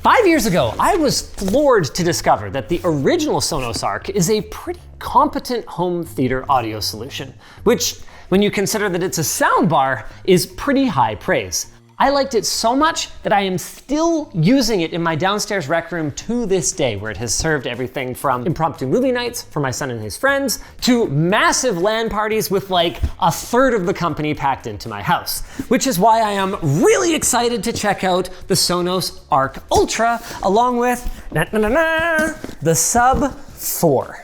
5 years ago, I was floored to discover that the original Sonos Arc is a pretty competent home theater audio solution, which, when you consider that it's a soundbar, is pretty high praise. I liked it so much that I am still using it in my downstairs rec room to this day, where it has served everything from impromptu movie nights for my son and his friends to massive LAN parties with like a third of the company packed into my house. Which is why I am really excited to check out the Sonos Arc Ultra along with the Sub 4.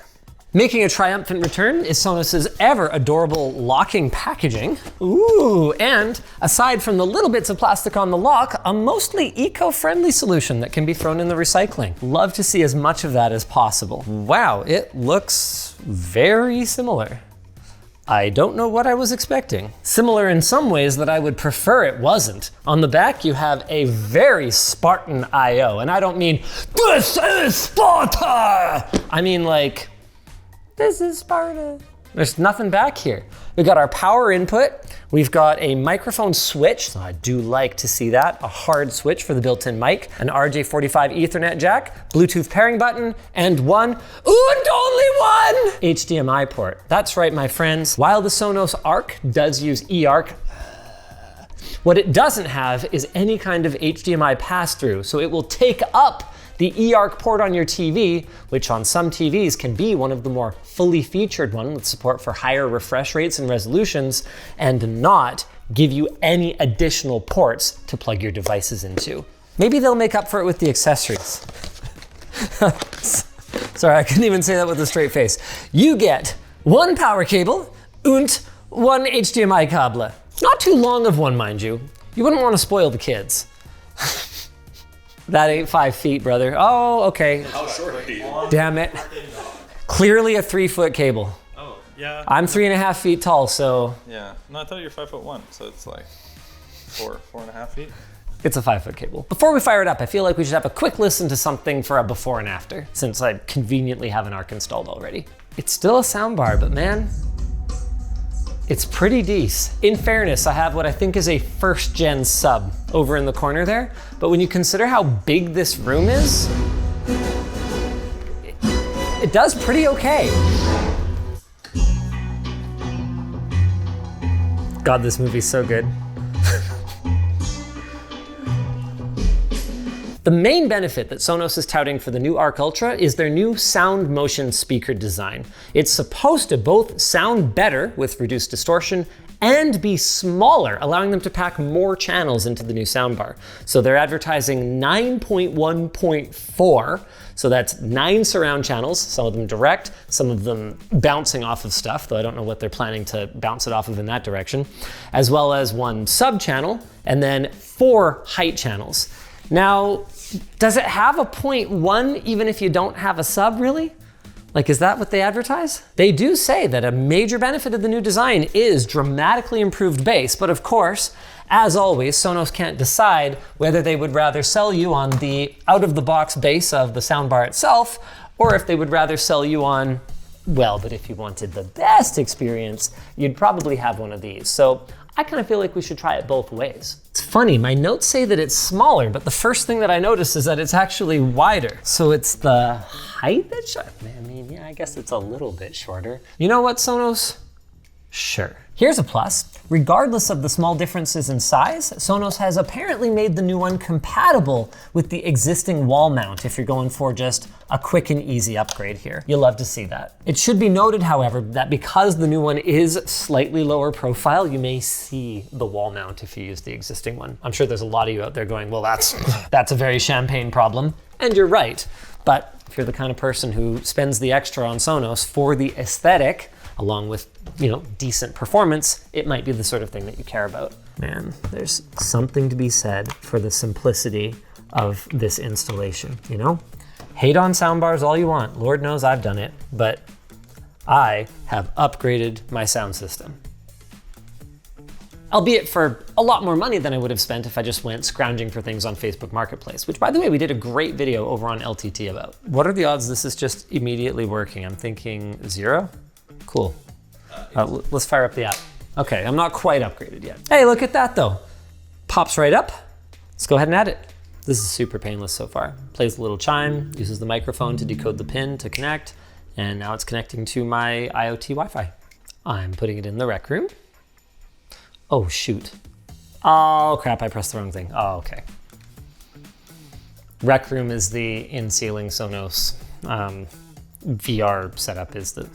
Making a triumphant return is Sonos's ever adorable locking packaging. Ooh, and aside from the little bits of plastic on the lock, a mostly eco-friendly solution that can be thrown in the recycling. Love to see as much of that as possible. Wow, it looks very similar. I don't know what I was expecting. Similar in some ways that I would prefer it wasn't. On the back, you have a very Spartan I/O, and I don't mean, "This is Sparta!" I mean like, this is Sparta. There's nothing back here. We've got our power input. We've got a microphone switch. So I do like to see that. A hard switch for the built-in mic, an RJ45 Ethernet jack, Bluetooth pairing button, and one, and only one, HDMI port. That's right, my friends. While the Sonos Arc does use eARC, what it doesn't have is any kind of HDMI pass-through. So it will take up the eARC port on your TV, which on some TVs can be one of the more fully featured ones with support for higher refresh rates and resolutions, and not give you any additional ports to plug your devices into. Maybe they'll make up for it with the accessories. Sorry, I couldn't even say that with a straight face. You get one power cable and one HDMI cable. Not too long of one, mind you. You wouldn't want to spoil the kids. That ain't 5 feet, brother. Oh, okay. How short are you? Damn it. Clearly a 3-foot cable. Oh, yeah. I'm 3.5 feet tall, so. Yeah. No, I thought you were 5'1", so it's like 4.5 feet. It's a 5-foot cable. Before we fire it up, I feel like we should have a quick listen to something for a before and after, since I conveniently have an Arc installed already. It's still a soundbar, but man, it's pretty decent. In fairness, I have what I think is a first-gen sub over in the corner there, but when you consider how big this room is, it does pretty okay. God, this movie's so good. The main benefit that Sonos is touting for the new Arc Ultra is their new Sound Motion speaker design. It's supposed to both sound better with reduced distortion and be smaller, allowing them to pack more channels into the new soundbar. So they're advertising 9.1.4, so that's 9 surround channels, some of them direct, some of them bouncing off of stuff, though I don't know what they're planning to bounce it off of in that direction, as well as 1 sub channel, and then 4 height channels. Now, does it have a 0.1 even if you don't have a sub, really? Like, is that what they advertise? They do say that a major benefit of the new design is dramatically improved bass, but of course, as always, Sonos can't decide whether they would rather sell you on the out-of-the-box bass of the soundbar itself, or if they would rather sell you on, well, but if you wanted the best experience, you'd probably have one of these. So I kind of feel like we should try it both ways. It's funny, my notes say that it's smaller, but the first thing that I notice is that it's actually wider. So it's the height that's short. I mean, yeah, I guess it's a little bit shorter. You know what, Sonos? Sure. Here's a plus. Regardless of the small differences in size, Sonos has apparently made the new one compatible with the existing wall mount if you're going for just a quick and easy upgrade here. You'll love to see that. It should be noted, however, that because the new one is slightly lower profile, you may see the wall mount if you use the existing one. I'm sure there's a lot of you out there going, well, that's a very champagne problem. And you're right. But if you're the kind of person who spends the extra on Sonos for the aesthetic, along with, you know, decent performance, it might be the sort of thing that you care about. Man, there's something to be said for the simplicity of this installation, you know? Hate on soundbars all you want. Lord knows I've done it, but I have upgraded my sound system. Albeit for a lot more money than I would have spent if I just went scrounging for things on Facebook Marketplace, which, by the way, we did a great video over on LTT about. What are the odds this is just immediately working? I'm thinking 0? Cool. Let's fire up the app. Okay, I'm not quite upgraded yet. Hey, look at that though. Pops right up. Let's go ahead and add it. This is super painless so far. Plays a little chime, uses the microphone to decode the pin to connect, and now it's connecting to my IoT Wi-Fi. I'm putting it in the rec room. Oh, shoot. Oh, crap, I pressed the wrong thing. Oh, okay. Rec room is the in-ceiling Sonos. VR setup is the,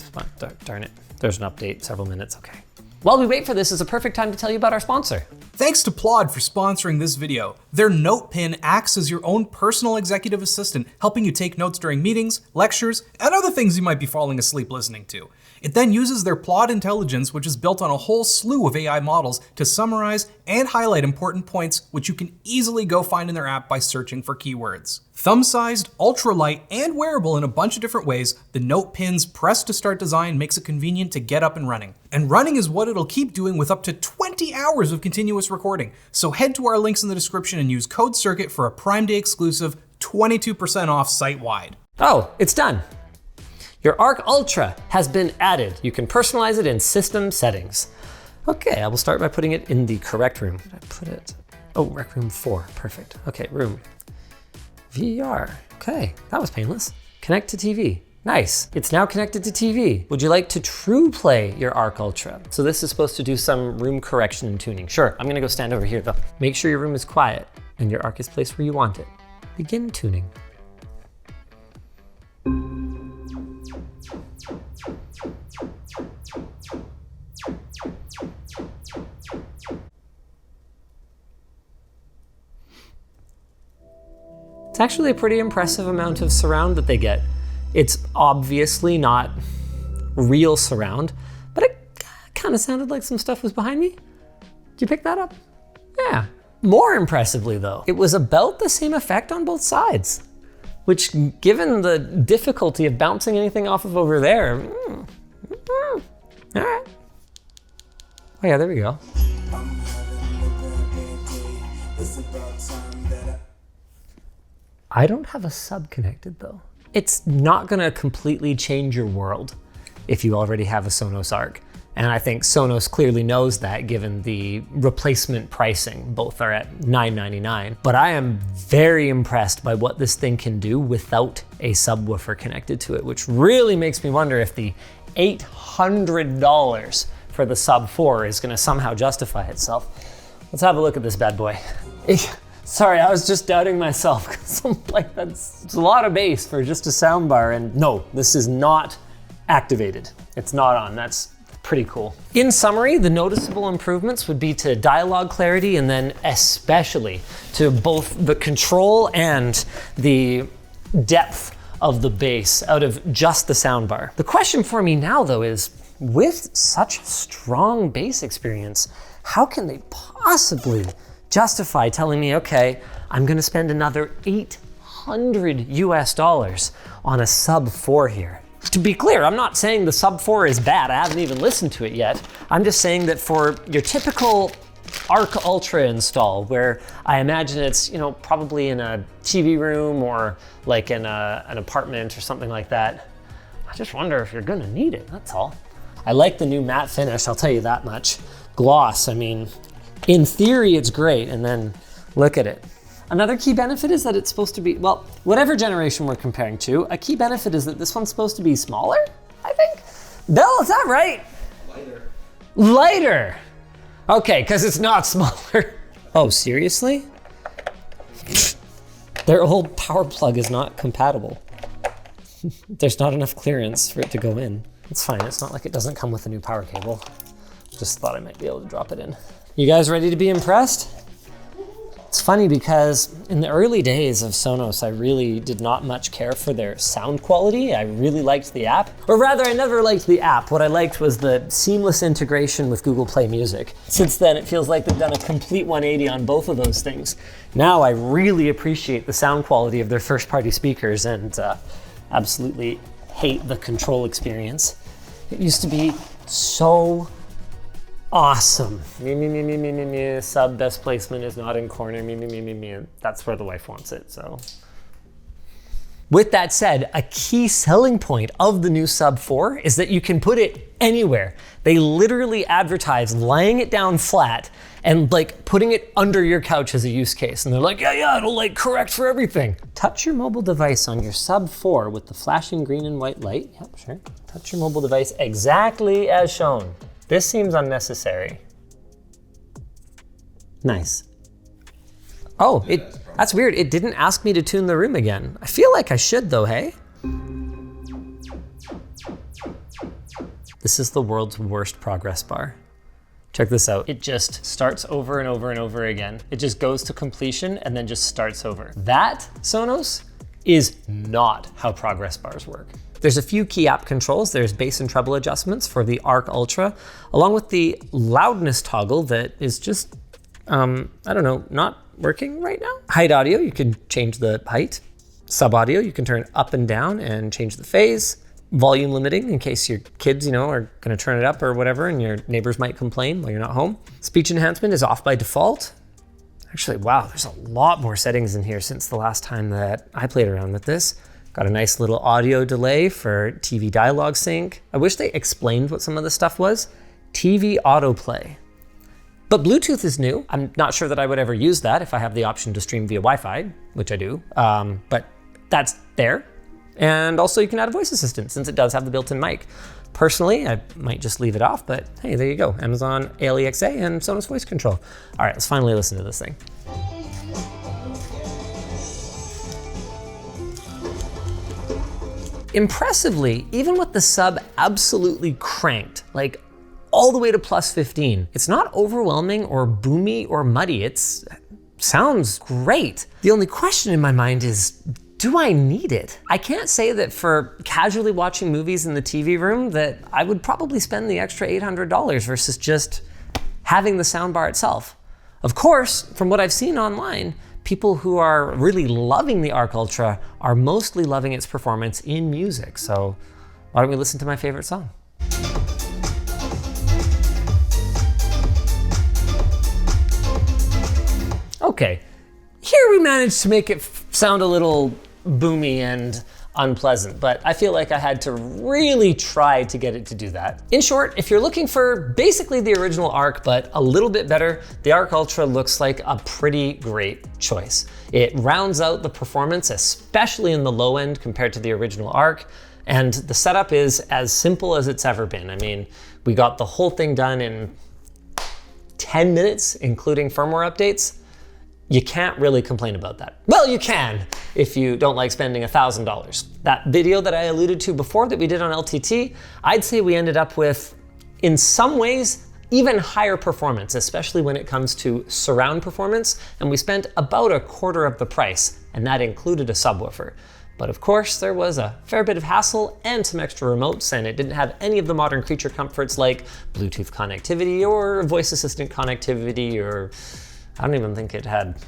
darn it. There's an update, several minutes, okay. While we wait for this is a perfect time to tell you about our sponsor. Thanks to Plaud for sponsoring this video. Their Note Pin acts as your own personal executive assistant, helping you take notes during meetings, lectures, and other things you might be falling asleep listening to. It then uses their Plaud intelligence, which is built on a whole slew of AI models, to summarize and highlight important points, which you can easily go find in their app by searching for keywords. Thumb-sized, ultralight, and wearable in a bunch of different ways, the Note Pin's press-to-start design makes it convenient to get up and running. And running is what it'll keep doing with up to 20 hours of continuous recording. So head to our links in the description and use code SHORTCIRCUIT for a Prime Day exclusive 22% off site-wide. Oh, it's done. Your Arc Ultra has been added. You can personalize it in system settings. Okay, I will start by putting it in the correct room. Did I put it? Oh, rec room 4, perfect. Okay, room. VR, okay, that was painless. Connect to TV, nice. It's now connected to TV. Would you like to true play your Arc Ultra? So this is supposed to do some room correction and tuning. Sure, I'm gonna go stand over here though. Make sure your room is quiet and your Arc is placed where you want it. Begin tuning. It's actually a pretty impressive amount of surround that they get. It's obviously not real surround, but it kind of sounded like some stuff was behind me. Did you pick that up? Yeah. More impressively though, it was about the same effect on both sides, which given the difficulty of bouncing anything off of over there, all right. Oh yeah, there we go. I don't have a sub connected though. It's not gonna completely change your world if you already have a Sonos Arc. And I think Sonos clearly knows that given the replacement pricing. Both are at $9.99. But I am very impressed by what this thing can do without a subwoofer connected to it, which really makes me wonder if the $800 for the Sub 4 is gonna somehow justify itself. Let's have a look at this bad boy. Sorry, I was just doubting myself because I'm like, it's a lot of bass for just a soundbar, and no, this is not activated. It's not on, that's pretty cool. In summary, the noticeable improvements would be to dialogue clarity and then especially to both the control and the depth of the bass out of just the soundbar. The question for me now though is, with such strong bass experience, how can they possibly justify telling me, okay, I'm gonna spend another $800 US on a Sub 4 here? To be clear, I'm not saying the Sub 4 is bad. I haven't even listened to it yet. I'm just saying that for your typical Arc Ultra install, where I imagine it's, you know, probably in a TV room or like in an apartment or something like that, I just wonder if you're gonna need it, that's all. I like the new matte finish, I'll tell you that much. Gloss, I mean, in theory, it's great, and then look at it. Another key benefit is that it's supposed to be, well, whatever generation we're comparing to, a key benefit is that this one's supposed to be smaller, I think? Bill, is that right? Lighter. Lighter! Okay, because it's not smaller. Oh, seriously? Their old power plug is not compatible. There's not enough clearance for it to go in. It's fine, it's not like it doesn't come with a new power cable. Just thought I might be able to drop it in. You guys ready to be impressed? It's funny because in the early days of Sonos, I really did not much care for their sound quality. I really liked the app, or rather I never liked the app. What I liked was the seamless integration with Google Play Music. Since then, it feels like they've done a complete 180 on both of those things. Now I really appreciate the sound quality of their first-party speakers and absolutely hate the control experience. It used to be so awesome. Sub best placement is not in corner. That's where the wife wants it, so. With that said, a key selling point of the new Sub 4 is that you can put it anywhere. They literally advertise laying it down flat and like putting it under your couch as a use case. And they're like, yeah, it'll like correct for everything. Touch your mobile device on your sub 4 with the flashing green and white light. Yep, sure. Touch your mobile device exactly as shown. This seems unnecessary. Nice. Oh, that's weird. It didn't ask me to tune the room again. I feel like I should though, hey? This is the world's worst progress bar. Check this out. It just starts over and over and over again. It just goes to completion and then just starts over. That, Sonos, is not how progress bars work. There's a few key app controls. There's bass and treble adjustments for the Arc Ultra, along with the loudness toggle that is just, I don't know, not working right now. Height audio, you can change the height. Sub audio, you can turn up and down and change the phase. Volume limiting in case your kids, are gonna turn it up or whatever and your neighbors might complain while you're not home. Speech enhancement is off by default. Actually, wow, there's a lot more settings in here since the last time that I played around with this. Got a nice little audio delay for TV dialogue sync. I wish they explained what some of this stuff was. TV autoplay. But Bluetooth is new. I'm not sure that I would ever use that if I have the option to stream via Wi-Fi, which I do, but that's there. And also you can add a voice assistant since it does have the built-in mic. Personally, I might just leave it off, but hey, there you go. Amazon Alexa and Sonos voice control. All right, let's finally listen to this thing. Impressively, even with the sub absolutely cranked, like all the way to plus 15, it's not overwhelming or boomy or muddy. It sounds great. The only question in my mind is, do I need it? I can't say that for casually watching movies in the TV room that I would probably spend the extra $800 versus just having the soundbar itself. Of course, from what I've seen online, people who are really loving the Arc Ultra are mostly loving its performance in music. So why don't we listen to my favorite song? Okay, here we managed to make it sound a little boomy and unpleasant, but I feel like I had to really try to get it to do that. In short, if you're looking for basically the original Arc, but a little bit better, the Arc Ultra looks like a pretty great choice. It rounds out the performance, especially in the low end compared to the original Arc, and the setup is as simple as it's ever been. I mean, we got the whole thing done in 10 minutes, including firmware updates. You can't really complain about that. Well, you can if you don't like spending $1,000. That video that I alluded to before that we did on LTT, I'd say we ended up with, in some ways, even higher performance, especially when it comes to surround performance, and we spent about a quarter of the price, and that included a subwoofer. But of course, there was a fair bit of hassle and some extra remotes, and it didn't have any of the modern creature comforts like Bluetooth connectivity or voice assistant connectivity, or I don't even think it had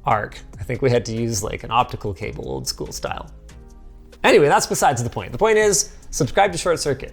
Arc. I think we had to use like an optical cable, old school style. Anyway, that's besides the point. The point is, subscribe to ShortCircuit.